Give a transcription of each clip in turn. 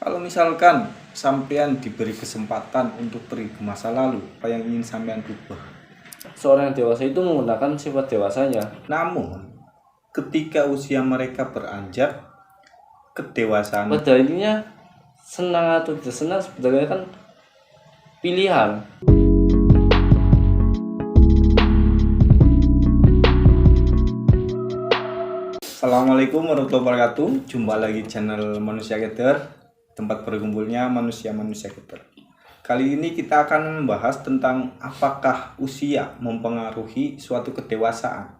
Kalau misalkan sampean diberi kesempatan untuk pergi ke masa lalu, apa yang ingin sampean rubah? Seorang yang dewasa itu menggunakan sifat dewasanya. Namun, ketika usia mereka beranjak, kedewasaan Pada intinya senang atau tidak senang sebenarnya kan pilihan. Assalamualaikum warahmatullahi wabarakatuh. Jumpa lagi channel Manusia Gator, tempat berkumpulnya manusia-manusia gator. Kali ini kita akan membahas tentang apakah usia mempengaruhi suatu kedewasaan.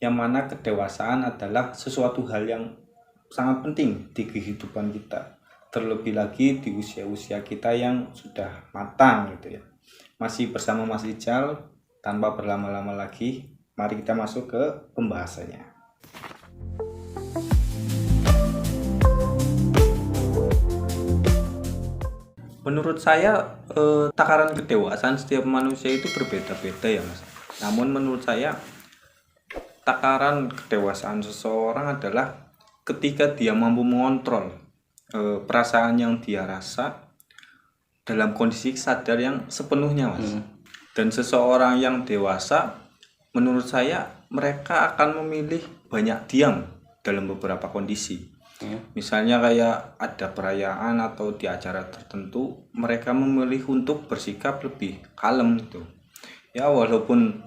Yang mana kedewasaan adalah sesuatu hal yang sangat penting di kehidupan kita. Terlebih lagi di usia-usia kita yang sudah matang gitu ya. Masih bersama Mas Ical, tanpa berlama-lama lagi, mari kita masuk ke pembahasannya. Menurut saya takaran kedewasaan setiap manusia itu berbeda-beda ya Mas. Namun menurut saya takaran kedewasaan seseorang adalah ketika dia mampu mengontrol perasaan yang dia rasa dalam kondisi sadar yang sepenuhnya Mas. Dan seseorang yang dewasa menurut saya mereka akan memilih banyak diam dalam beberapa kondisi. Misalnya kayak ada perayaan atau di acara tertentu, mereka memilih untuk bersikap lebih kalem gitu. Ya walaupun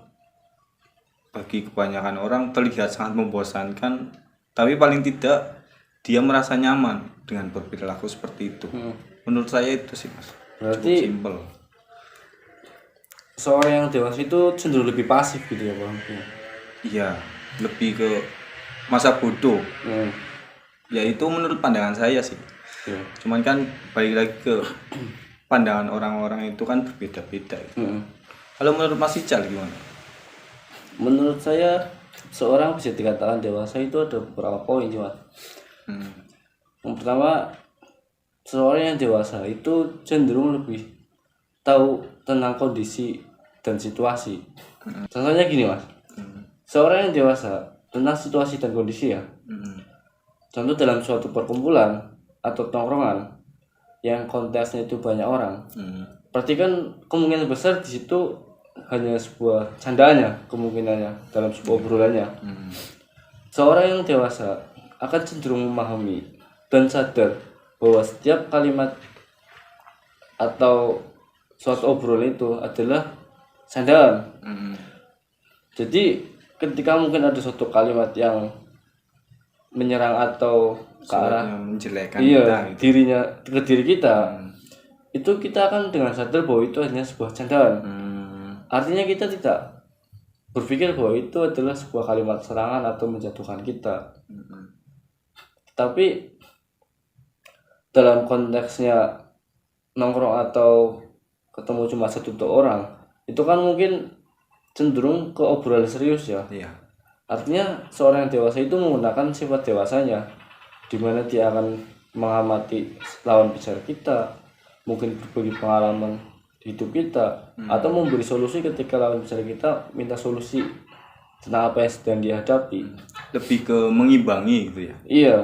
bagi kebanyakan orang terlihat sangat membosankan, tapi paling tidak dia merasa nyaman dengan berperilaku seperti itu. Menurut saya itu sih Mas. Berarti Simple. seorang yang dewasa itu cenderung lebih pasif gitu ya Bang. Iya, lebih ke masa bodoh. Ya itu menurut pandangan saya sih. Ya. Cuman kan balik lagi ke pandangan orang-orang itu kan berbeda-beda. Kalau menurut Mas Ical gimana? Menurut saya seorang bisa dikatakan dewasa itu ada beberapa poin cuma. Yang pertama, seorang yang dewasa itu cenderung lebih tahu tentang kondisi dan situasi. Contohnya gini Mas, seorang yang dewasa tentang situasi dan kondisi ya. Contoh dalam suatu perkumpulan atau tongkrongan yang konteksnya itu banyak orang, berarti kan kemungkinan besar di situ hanya sebuah candaannya kemungkinannya dalam sebuah obrolannya. Seorang yang dewasa akan cenderung memahami dan sadar bahwa setiap kalimat atau suatu obrolan itu adalah candaan. Jadi ketika mungkin ada suatu kalimat yang menyerang atau ke arah menjelekkan kita, gitu. dirinya ke diri kita, itu kita akan dengan sadar bahwa itu hanya sebuah candaan. Artinya kita tidak berpikir bahwa itu adalah sebuah kalimat serangan atau menjatuhkan kita. Tapi dalam konteksnya nongkrong atau ketemu cuma satu dua orang, itu kan mungkin cenderung ke obrolan serius ya. Iya. Artinya seorang yang dewasa itu menggunakan sifat dewasanya, di mana dia akan mengamati lawan bicara kita, mungkin berbagi pengalaman hidup kita, atau memberi solusi ketika lawan bicara kita minta solusi tentang apa yang sedang dihadapi. Lebih ke mengimbangi gitu ya. Iya,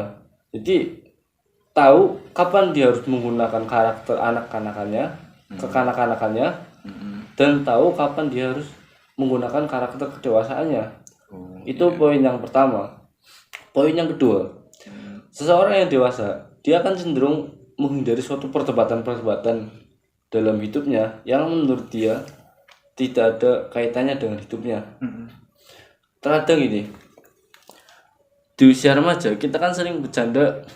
jadi tahu kapan dia harus menggunakan karakter anak-anakannya, kekanak-kanakannya, dan tahu kapan dia harus menggunakan karakter kedewasaannya. Itu poin yang pertama. Poin yang kedua, seseorang yang dewasa dia akan cenderung menghindari suatu perdebatan-perdebatan dalam hidupnya yang menurut dia tidak ada kaitannya dengan hidupnya. Terkadang ini di usia remaja kita kan sering bercanda,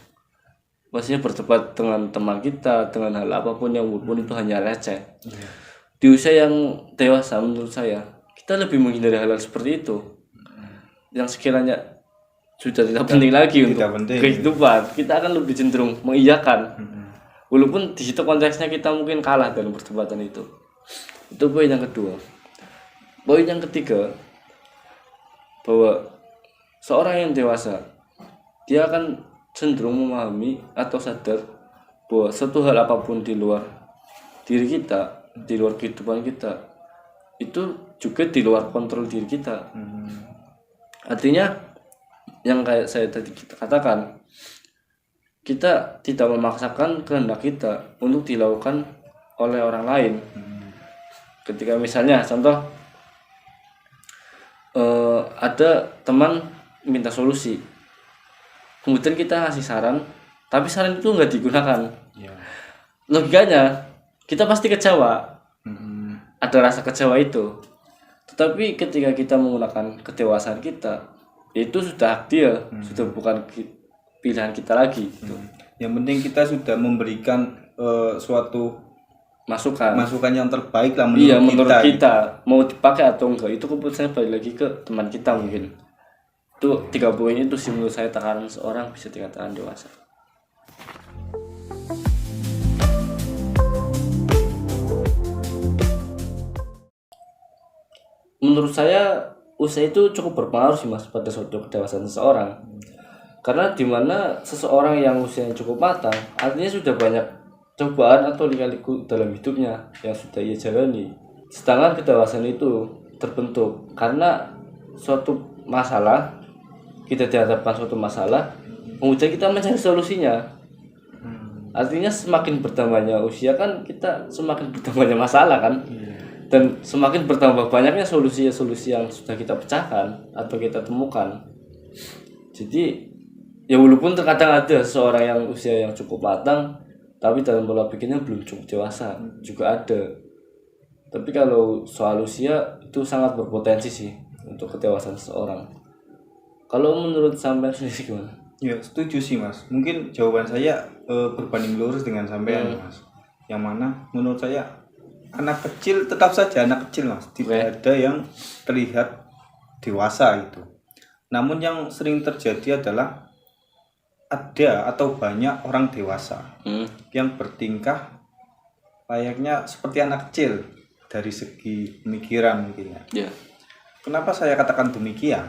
maksudnya berdebat dengan teman kita dengan hal apapun yang walaupun itu hanya receh. Di usia yang dewasa menurut saya kita lebih menghindari hal-hal seperti itu yang sekiranya sudah tidak penting lagi untuk kehidupan. Kita akan lebih cenderung mengiyakan, walaupun di situ konteksnya kita mungkin kalah dalam perdebatan itu. Itu poin yang kedua. Poin yang ketiga, bahwa seorang yang dewasa dia akan cenderung memahami atau sadar bahwa satu hal apapun di luar diri kita, di luar kehidupan kita, itu juga di luar kontrol diri kita. Artinya yang kayak saya tadi katakan, kita tidak memaksakan kehendak kita untuk dilakukan oleh orang lain. Ketika misalnya contoh ada teman minta solusi, kemudian kita ngasih saran, tapi saran itu nggak digunakan. Ya. Logikanya kita pasti kecewa, Mm-mm. ada rasa kecewa itu. Tetapi ketika kita menggunakan kedewasaan kita, itu sudah hak dia, sudah bukan pilihan kita lagi. Gitu. Yang penting kita sudah memberikan suatu Masukan. masukan yang terbaik lah menurut Iya, menurut kita. kita mau dipakai atau enggak itu keputusannya balik lagi ke teman kita mungkin. Itu 3 poin itu sih menurut saya takaran seorang bisa dikatakan dewasa. Menurut saya usia itu cukup berpengaruh sih mas pada suatu kedewasaan seseorang. Karena dimana seseorang yang usianya cukup matang, artinya sudah banyak cobaan atau lika-liku dalam hidupnya yang sudah ia jalani. Sedangkan kedewasaan itu terbentuk karena suatu masalah, kita dihadapkan suatu masalah, kemudian kita mencari solusinya. Artinya semakin bertambahnya usia kan kita semakin bertambahnya masalah kan, dan semakin bertambah banyaknya solusi-solusi yang sudah kita pecahkan atau kita temukan. Jadi ya walaupun terkadang ada seseorang yang usia yang cukup matang tapi dalam pola pikirnya belum cukup dewasa, juga ada. Tapi kalau soal usia itu sangat berpotensi sih untuk kedewasaan seseorang. Kalau menurut sampean sendiri gimana? Ya setuju sih mas. Mungkin jawaban saya berbanding lurus dengan sampean mas. Yang mana menurut saya anak kecil tetap saja anak kecil mas. Tidak ada yang terlihat dewasa itu. Namun yang sering terjadi adalah ada atau banyak orang dewasa yang bertingkah layaknya seperti anak kecil dari segi pemikiran mungkin ya. Kenapa saya katakan demikian?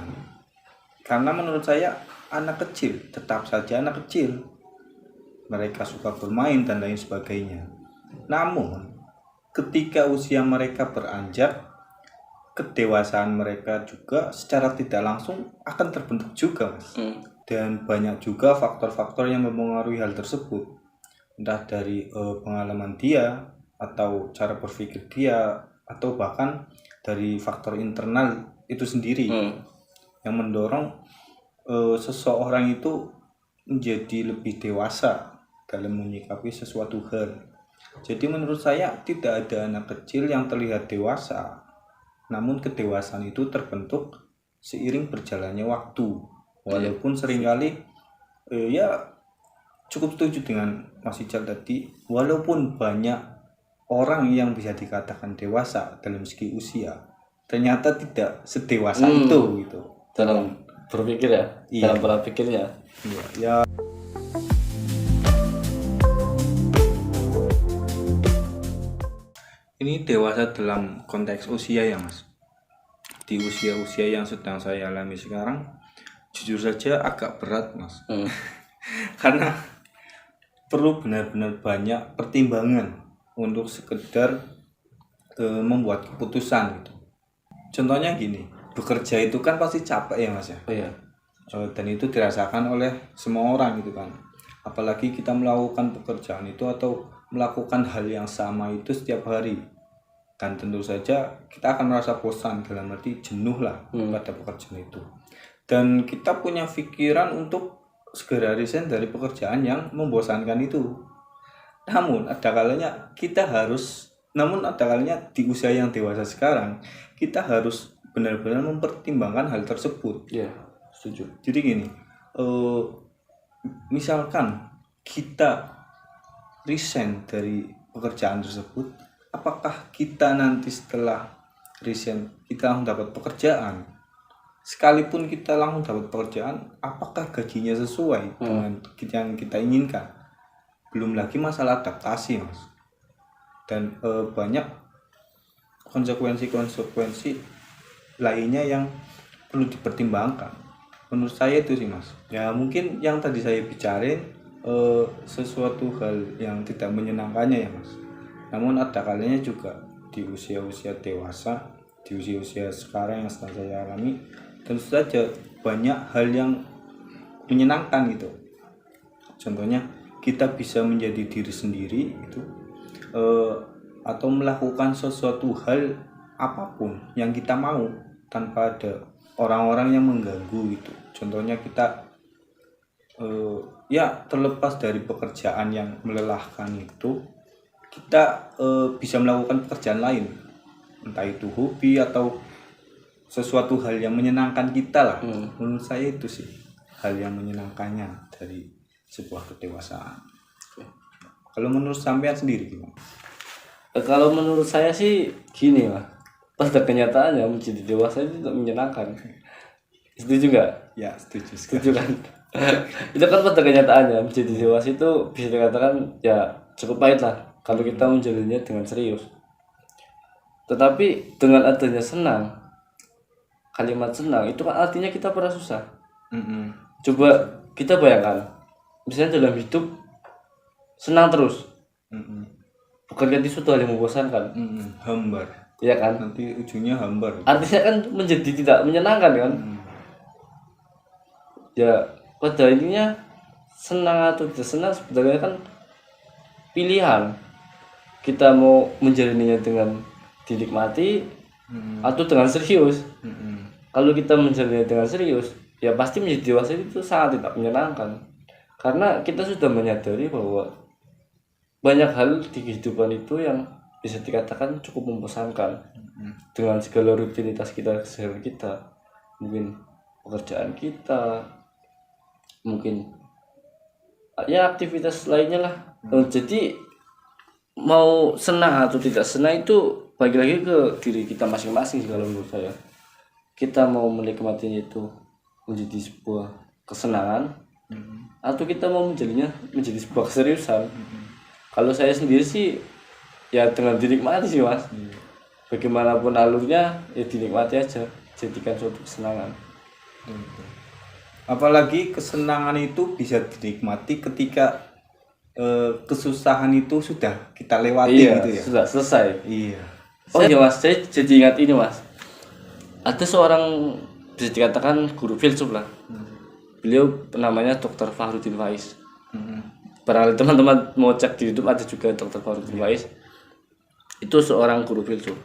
Karena menurut saya anak kecil tetap saja anak kecil. Mereka suka bermain dan lain sebagainya. Namun ketika usia mereka beranjak, kedewasaan mereka juga secara tidak langsung akan terbentuk juga mas. Dan banyak juga faktor-faktor yang mempengaruhi hal tersebut. Entah dari pengalaman dia, atau cara berpikir dia, atau bahkan dari faktor internal itu sendiri yang mendorong seseorang itu menjadi lebih dewasa dalam menyikapi sesuatu hal. Jadi menurut saya tidak ada anak kecil yang terlihat dewasa, namun kedewasaan itu terbentuk seiring berjalannya waktu. Walaupun seringkali ya cukup setuju dengan Mas Ical tadi, walaupun banyak orang yang bisa dikatakan dewasa dalam segi usia, ternyata tidak sedewasa itu gitu. Dalam berpikir ya, dalam pola pikirnya. Ya. Ini dewasa dalam konteks usia ya mas. Di usia-usia yang sedang saya alami sekarang, jujur saja agak berat mas. Karena perlu benar-benar banyak pertimbangan untuk sekedar membuat keputusan gitu. Contohnya gini, bekerja itu kan pasti capek ya mas ya. Dan itu dirasakan oleh semua orang gitu kan. Apalagi kita melakukan pekerjaan itu atau melakukan hal yang sama itu setiap hari. Dan tentu saja kita akan merasa bosan, dalam arti jenuh lah pada pekerjaan itu. Dan kita punya pikiran untuk segera resign dari pekerjaan yang membosankan itu. Namun ada kalanya di usia yang dewasa sekarang, kita harus benar-benar mempertimbangkan hal tersebut. Iya, setuju. Jadi gini, misalkan kita resign dari pekerjaan tersebut, apakah kita nanti setelah resign kita langsung dapat pekerjaan? Sekalipun kita langsung dapat pekerjaan, apakah gajinya sesuai dengan yang kita inginkan? Belum lagi masalah adaptasi mas. Dan banyak konsekuensi lainnya yang perlu dipertimbangkan. Menurut saya itu sih mas. Ya mungkin yang tadi saya bicarain sesuatu hal yang tidak menyenangkannya ya mas. Namun ada kalanya juga di usia-usia dewasa, di usia-usia sekarang yang sedang saya alami, tentu saja banyak hal yang menyenangkan gitu. Contohnya kita bisa menjadi diri sendiri itu, atau melakukan sesuatu hal apapun yang kita mau tanpa ada orang-orang yang mengganggu gitu. Contohnya kita ya terlepas dari pekerjaan yang melelahkan itu, kita bisa melakukan pekerjaan lain, entah itu hobi atau sesuatu hal yang menyenangkan kita lah. Menurut saya itu sih hal yang menyenangkannya dari sebuah kedewasaan. Kalau menurut sampean sendiri gimana? Kalau menurut saya sih gini lah, pada kenyataannya menjadi dewasa itu tidak menyenangkan. Setuju nggak? Ya, setuju sekali. Setuju kan? Itu kan pada kenyataannya menjadi dewasa itu bisa dikatakan ya cukup pahit lah kalau kita menjalannya dengan serius. Tetapi dengan adanya senang, kalimat senang itu kan artinya kita pernah susah. Coba kita bayangkan, misalnya dalam hidup senang terus, bukankah itu suatu hal yang membosankan? Hambar. Iya kan? Nanti ujungnya hambar. Artinya kan menjadi tidak menyenangkan kan? Ya pada intinya senang atau tidak senang sebenarnya kan pilihan. Kita mau menjalaninya dengan dinikmati atau dengan serius. Kalau kita menjalaninya dengan serius, ya pasti menjadi dewasa itu sangat tidak menyenangkan. Karena kita sudah menyadari bahwa banyak hal di kehidupan itu yang bisa dikatakan cukup membosankan. Dengan segala rutinitas kita, keseharian kita, mungkin pekerjaan kita, mungkin ya aktivitas lainnya lah. Jadi mau senang atau tidak senang itu bagi lagi ke diri kita masing-masing sih kalau menurut saya. Kita mau menikmatinya itu menjadi sebuah kesenangan atau kita mau menjadinya menjadi sebuah keseriusan. Kalau saya sendiri sih ya dengan dinikmati sih mas. Bagaimanapun alurnya ya dinikmati aja, jadikan suatu kesenangan. Apalagi kesenangan itu bisa dinikmati ketika kesusahan itu sudah kita lewati gitu ya. Sudah selesai. Iya. Oh iya mas, saya jadi ingat ini mas. Ada seorang bisa dikatakan guru filsuf lah. Beliau namanya Dr. Fahrudin Faiz. Barangkali teman-teman mau cek di YouTube ada juga Dr. Fahrudin Faiz. Itu seorang guru filsuf.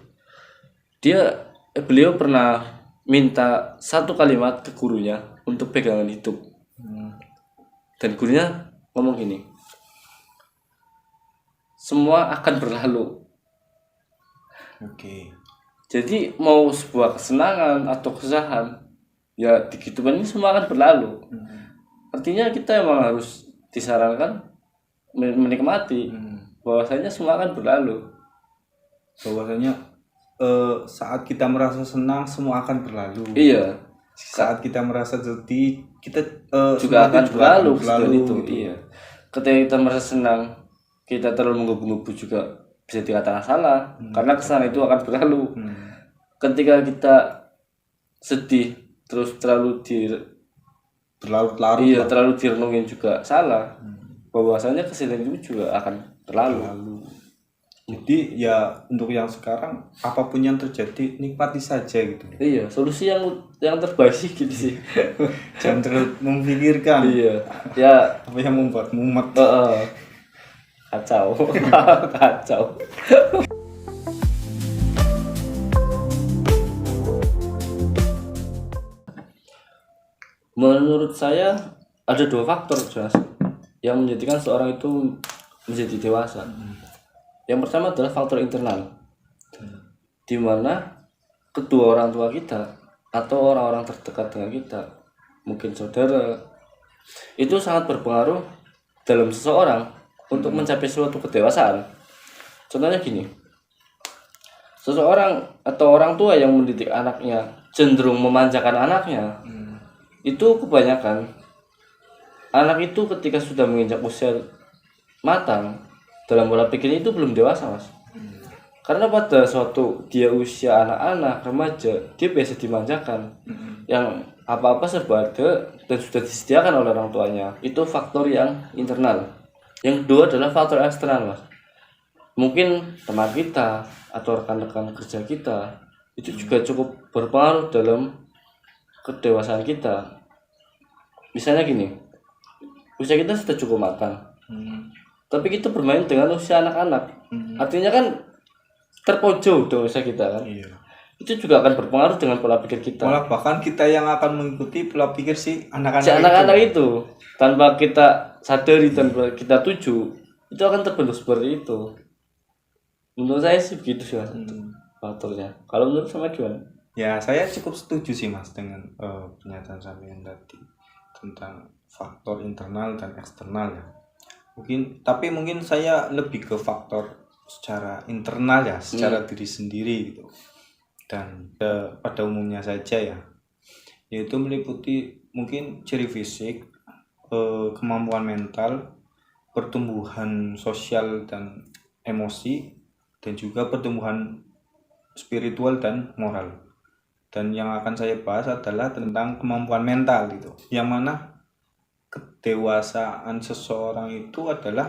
Beliau pernah minta satu kalimat ke gurunya untuk pegangan hidup. Dan gurunya ngomong gini, semua akan berlalu. Oke. Jadi mau sebuah kesenangan atau kesusahan, ya di kehidupan ini semua akan berlalu. Artinya kita emang harus disarankan menikmati bahwasanya semua akan berlalu. Bahwasanya saat kita merasa senang semua akan berlalu. Iya. Saat kita merasa sedih kita juga akan berlalu gitu. Iya. Ketika kita merasa senang, kita terlalu menggebu-gebu juga bisa dikatakan salah karena kesenangan itu akan berlalu. Ketika kita sedih terus terlalu berlarut-larut. Iya, terlalu direnungin juga salah. Bahwasanya kesedihan itu juga akan berlalu. Jadi ya untuk yang sekarang apapun yang terjadi nikmati saja gitu. Iya, solusi yang terbaik sih gitu sih. Jangan terlalu memikirkan. Iya. Ya apa yang membuat mumet. Kacau. Kacau. Menurut saya ada dua faktor jelas yang menjadikan seorang itu menjadi dewasa. Yang pertama adalah faktor internal, di mana kedua orang tua kita atau orang-orang terdekat dengan kita, mungkin saudara, itu sangat berpengaruh dalam seseorang untuk mencapai suatu kedewasaan. Contohnya gini, seseorang atau orang tua yang mendidik anaknya cenderung memanjakan anaknya, itu kebanyakan anak itu ketika sudah menginjak usia matang dalam pola pikirnya itu belum dewasa mas. Karena pada suatu dia usia anak-anak remaja dia biasa dimanjakan, yang apa-apa serba ada dan sudah disediakan oleh orang tuanya. Itu faktor yang internal. Yang kedua adalah faktor eksternal mas. Mungkin teman kita atau rekan-rekan kerja kita itu juga cukup berpengaruh dalam kedewasaan kita. Misalnya gini, usia kita sudah cukup matang, Hmm. tapi kita bermain dengan usia anak-anak, artinya kan terpojok dong usia kita kan. Iya. Itu juga akan berpengaruh dengan pola pikir kita. Malah bahkan kita yang akan mengikuti pola pikir si anak-anak Si anak-anak itu tanpa kita sadari, tanpa kita tuju, itu akan terbentuk seperti itu. Menurut saya sih begitu sih Mas, faktornya. Kalau menurut sama gimana? Ya, saya cukup setuju sih Mas dengan pernyataan sampean tadi tentang faktor internal dan eksternal ya. Mungkin saya lebih ke faktor secara internal ya, secara diri sendiri gitu. Dan pada umumnya saja ya, yaitu meliputi mungkin ciri fisik, kemampuan mental, pertumbuhan sosial dan emosi, dan juga pertumbuhan spiritual dan moral. Dan yang akan saya bahas adalah tentang kemampuan mental gitu, yang mana kedewasaan seseorang itu adalah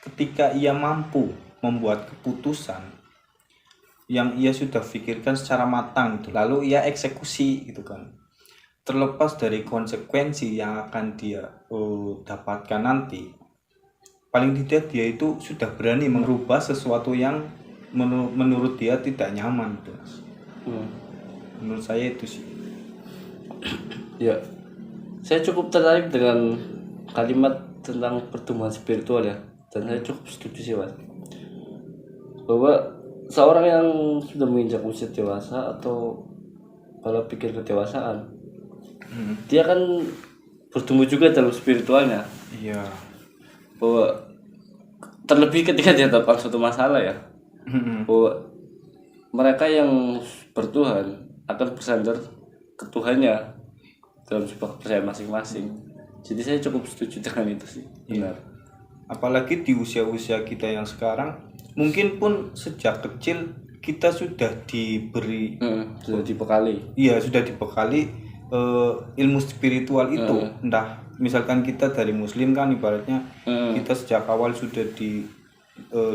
ketika ia mampu membuat keputusan yang ia sudah pikirkan secara matang gitu, lalu ia eksekusi gitu kan, terlepas dari konsekuensi yang akan dia dapatkan nanti. Paling tidak dia itu sudah berani merubah sesuatu yang menurut dia tidak nyaman gitu, Mas. Menurut saya itu sih. Ya, saya cukup tertarik dengan kalimat tentang pertumbuhan spiritual ya, dan saya cukup setuju sih Mas, bahwa seorang yang sudah menginjak usia dewasa atau pola pikir kedewasaan, dia kan bertumbuh juga dalam spiritualnya. Iya. Bahwa terlebih ketika dihadapkan suatu masalah ya, bahwa mereka yang bertuhan akan bersandar ke Tuhannya dalam sebuah kepercayaan masing-masing. Jadi saya cukup setuju dengan itu sih. Benar. Apalagi di usia-usia kita yang sekarang, mungkin pun sejak kecil kita sudah diberi, Sudah dibekali. iya sudah dibekali ilmu spiritual itu. Entah misalkan kita dari muslim kan ibaratnya kita sejak awal sudah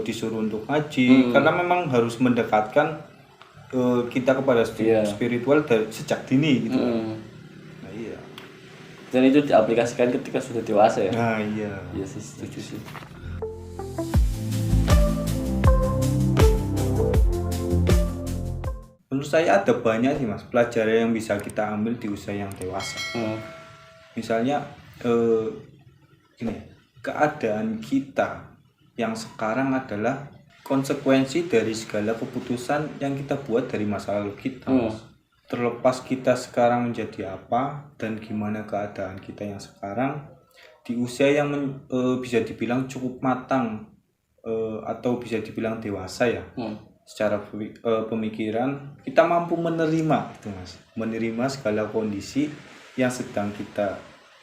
disuruh untuk ngaji, karena memang harus mendekatkan kita kepada spiritual dari sejak dini gitu. Nah, iya. Dan itu diaplikasikan ketika sudah dewasa ya. Nah, iya. Iya sih, setuju sih. Menurut saya ada banyak sih Mas pelajaran yang bisa kita ambil di usia yang dewasa. Misalnya gini, keadaan kita yang sekarang adalah konsekuensi dari segala keputusan yang kita buat dari masa lalu kita. Terlepas kita sekarang menjadi apa dan gimana keadaan kita yang sekarang di usia yang bisa dibilang cukup matang atau bisa dibilang dewasa ya. Secara pemikiran kita mampu menerima gitu Mas, menerima segala kondisi yang sedang kita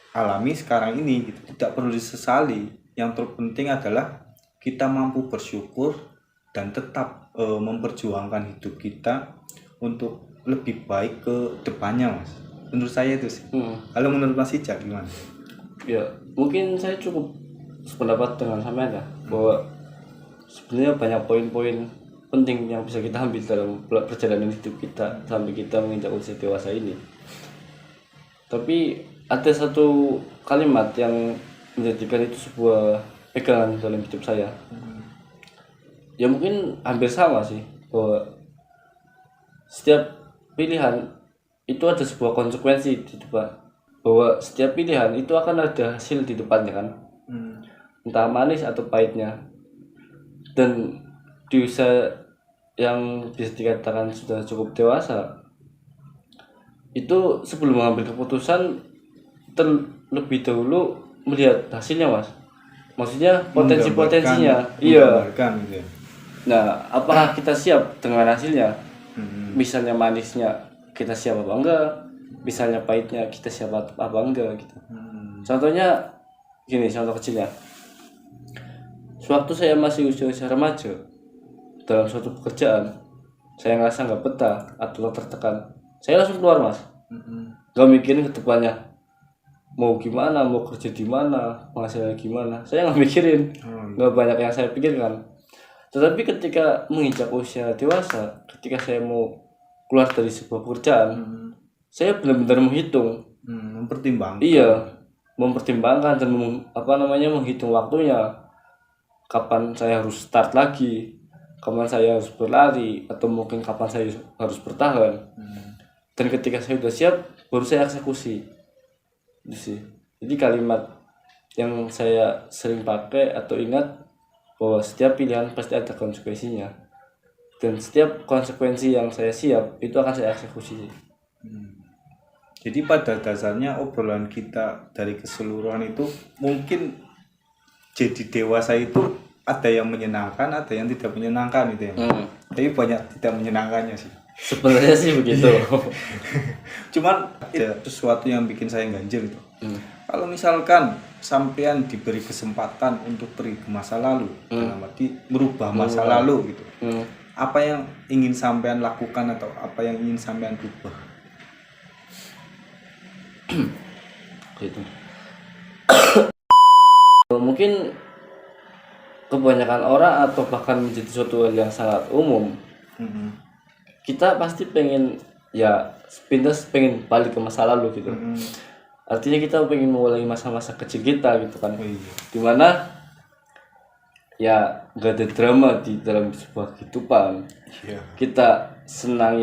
alami sekarang ini gitu. Tidak perlu disesali, yang terpenting adalah kita mampu bersyukur dan tetap memperjuangkan hidup kita untuk lebih baik ke depannya Mas. Menurut saya itu sih. Kalau menurut Mas Ijak gimana? Ya mungkin saya cukup sependapat dengan sampean ya, bahwa sebenarnya banyak poin-poin penting yang bisa kita ambil dalam perjalanan hidup kita sampai kita menginjak usia dewasa ini. Tapi ada satu kalimat yang menjadikan itu sebuah pegangan dalam hidup saya. Ya mungkin hampir sama sih, bahwa setiap pilihan itu ada sebuah konsekuensi di depan. Bahwa setiap pilihan itu akan ada hasil di depannya kan, entah manis atau pahitnya. Dan di usia yang bisa dikatakan sudah cukup dewasa, itu sebelum mengambil keputusan terlebih dahulu melihat hasilnya Mas. Maksudnya potensi-potensinya. Iya. Gitu ya. Nah, apakah kita siap dengan hasilnya? Misalnya manisnya kita siap apa enggak? Misalnya pahitnya kita siap apa enggak gitu. Contohnya gini, contoh kecilnya. Sewaktu saya masih usia remaja, dalam suatu pekerjaan saya ngerasa nggak betah atau tertekan, saya langsung keluar Mas. Nggak mikirin ke depannya mau gimana, mau kerja di mana, penghasilannya gimana, saya nggak mikirin. Nggak banyak yang saya pikirkan. Tetapi ketika menginjak usia dewasa, ketika saya mau keluar dari sebuah pekerjaan, saya benar-benar menghitung, mempertimbangkan. iya, mempertimbangkan dan menghitung waktunya, kapan saya harus start lagi, kapan saya harus berlari, atau mungkin kapan saya harus bertahan. Dan ketika saya sudah siap, baru saya eksekusi. Itu sih. Jadi kalimat yang saya sering pakai atau ingat, bahwa setiap pilihan pasti ada konsekuensinya, dan setiap konsekuensi yang saya siap itu akan saya eksekusi. Jadi pada dasarnya obrolan kita dari keseluruhan itu mungkin jadi dewasa itu ada yang menyenangkan, ada yang tidak menyenangkan itu ya. Tapi banyak tidak menyenangkannya sih. Sebenarnya sih begitu. Cuman ada sesuatu yang bikin saya ganjil itu. Kalau misalkan sampean diberi kesempatan untuk pergi ke masa lalu, dalam arti merubah masa lalu gitu. Apa yang ingin sampean lakukan atau apa yang ingin sampean rubah? Gitu. Mungkin kebanyakan orang atau bahkan menjadi suatu hal yang sangat umum, kita pasti pengen sepintas pengen balik ke masa lalu gitu. Artinya kita pengen mengulangi masa-masa kecil kita gitu kan. Dimana gak ada drama di dalam sebuah kehidupan. Kita senang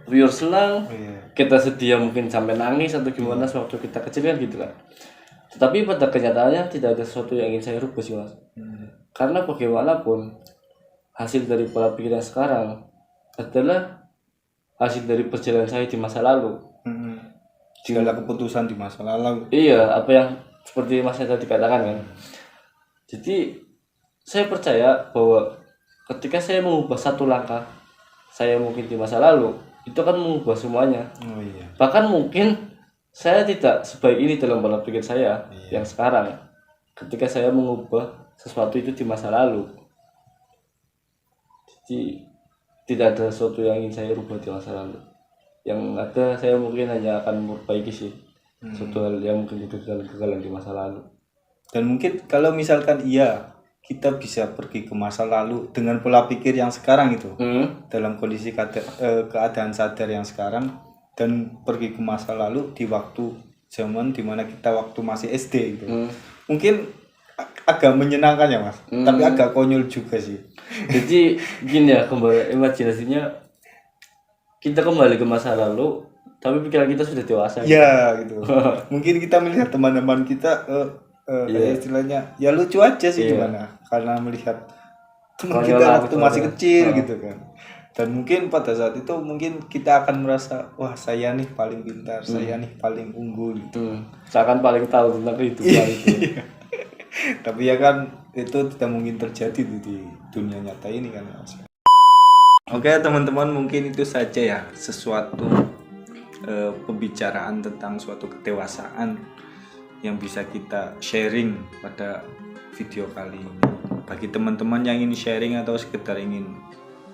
pure senang, kita sedia mungkin sampai nangis atau gimana sewaktu kita kecil kan gitu kan. Tetapi pada kenyataannya tidak ada sesuatu yang ingin saya rubah sih mas. Karena bagaimanapun hasil dari pola pikir yang sekarang adalah hasil dari perjalanan saya di masa lalu. Segala keputusan di masa lalu. Iya, apa yang seperti mas tadi katakan kan. Jadi saya percaya bahwa ketika saya mengubah satu langkah saya mungkin di masa lalu, itu akan mengubah semuanya. Bahkan mungkin saya tidak sebaik ini dalam pola pikir saya yang sekarang ketika saya mengubah sesuatu itu di masa lalu. Jadi tidak ada sesuatu yang ingin saya rubah di masa lalu. Yang ada saya mungkin hanya akan memperbaiki sih suatu hal yang mungkin itu dalam kegagalan di masa lalu. Dan mungkin kalau misalkan kita bisa pergi ke masa lalu dengan pola pikir yang sekarang itu, dalam kondisi keadaan sadar yang sekarang, dan pergi ke masa lalu di waktu zaman dimana kita waktu masih SD gitu, mungkin agak menyenangkan ya mas, tapi agak konyol juga sih. Jadi gini ya, kembali imajinasinya kita kembali ke masa lalu tapi pikiran kita sudah dewasa gitu. Mungkin kita melihat teman-teman kita istilahnya lucu aja sih gimana, karena melihat teman kita waktu masih kecil gitu kan. Dan mungkin pada saat itu mungkin kita akan merasa wah saya nih paling pintar, saya nih paling unggul gitu. Seakan paling tahu tentang kehidupan itu. Tapi kan itu tidak mungkin terjadi di dunia nyata ini kan mas. Oke teman-teman, mungkin itu saja ya sesuatu pembicaraan tentang suatu kedewasaan yang bisa kita sharing pada video kali ini. Bagi teman-teman yang ingin sharing atau sekedar ingin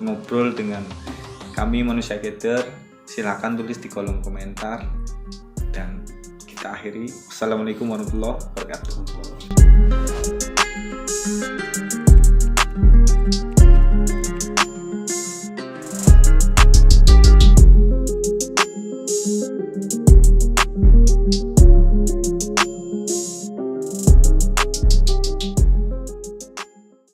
ngobrol dengan kami Manusia Gather, silahkan tulis di kolom komentar. Dan kita akhiri. Assalamualaikum warahmatullahi wabarakatuh.